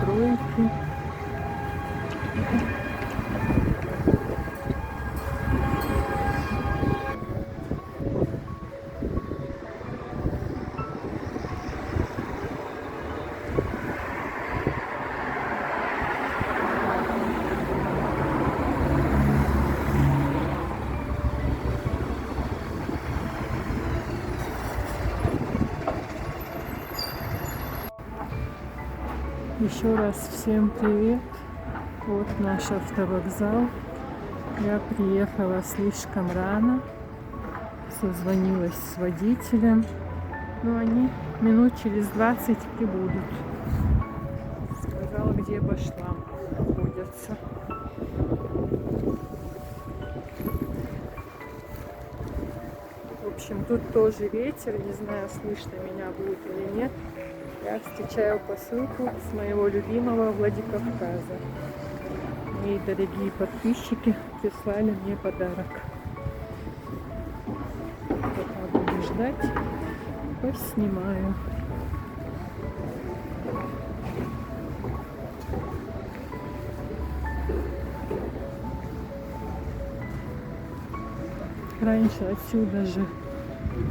Стройки. Еще раз всем привет. Вот наш автовокзал. Я приехала слишком рано. Созвонилась с водителем. Но они минут через 20 прибудут. Сказала, где Башлам находится. В общем, тут тоже ветер. Не знаю, слышно меня будет или нет. Я встречаю посылку с моего любимого Владикавказа. Мои дорогие подписчики прислали мне подарок. Пока буду ждать, поснимаю. Раньше отсюда же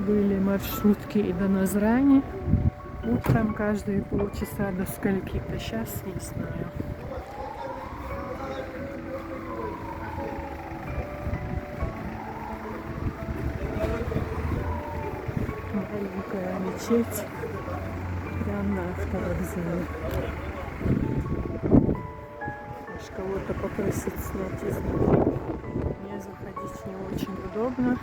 были маршрутки и до Назрани. Утром каждые полчаса до скольки-то, сейчас не знаю. Маленькая мечеть прямо на автовокзале. Аж кого-то попросить снять изнутри. Мне заходить не очень удобно.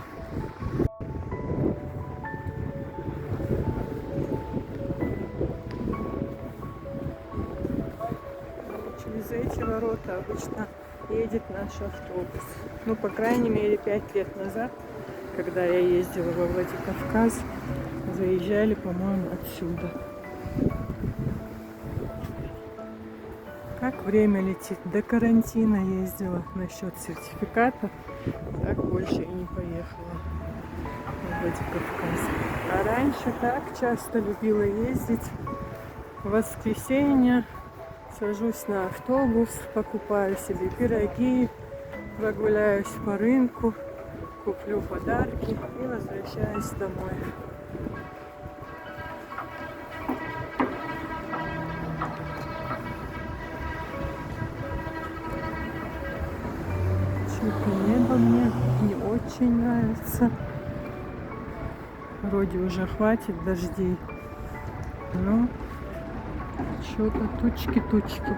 Через эти ворота обычно едет наш автобус. Ну, по крайней мере, 5 лет назад, когда я ездила во Владикавказ, заезжали, по-моему, отсюда. Как время летит. До карантина ездила насчет сертификата, так больше и не поехала во Владикавказ. А раньше так часто любила ездить. В воскресенье сажусь на автобус, покупаю себе пироги, прогуляюсь по рынку, куплю подарки и возвращаюсь домой. Что-то небо мне не очень нравится. Вроде уже хватит дождей, но что-то тучки-тучки.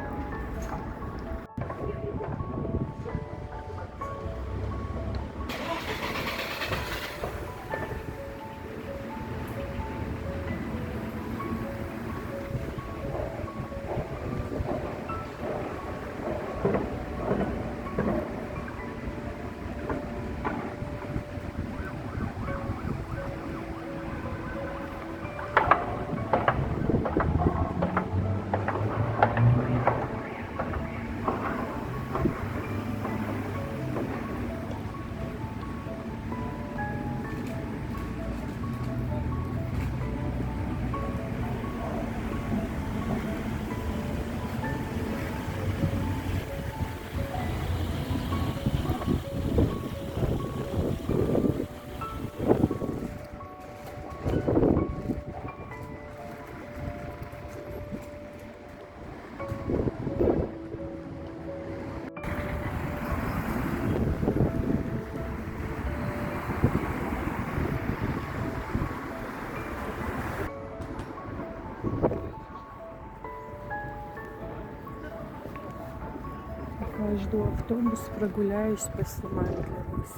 жду автобус, прогуляюсь, поснимаю для вас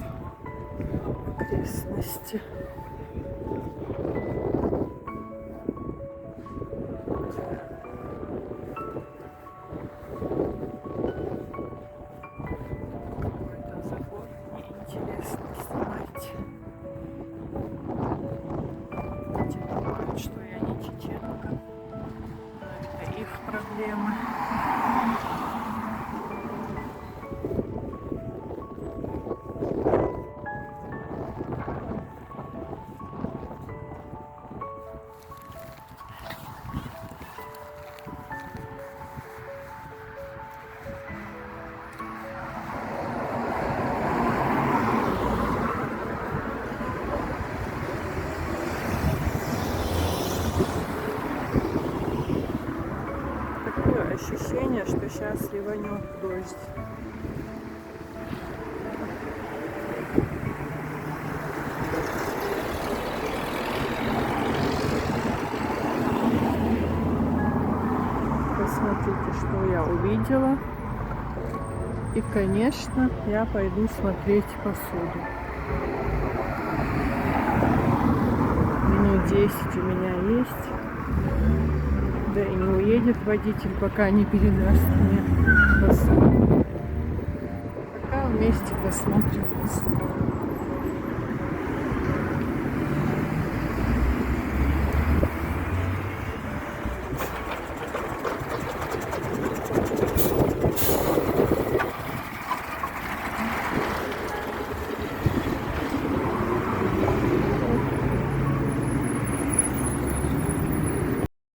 окрестности. Какой-то забор, мне интересно снимать. Люди думают, что я не чеченка, но это их проблемы. Такое ощущение, что сейчас ливанет дождь. Посмотрите, что я увидела. И, конечно, я пойду смотреть посуду. Минут 10 у меня есть. Да и не уедет водитель, пока не передаст мне посуду. Пока вместе посмотрим посуду.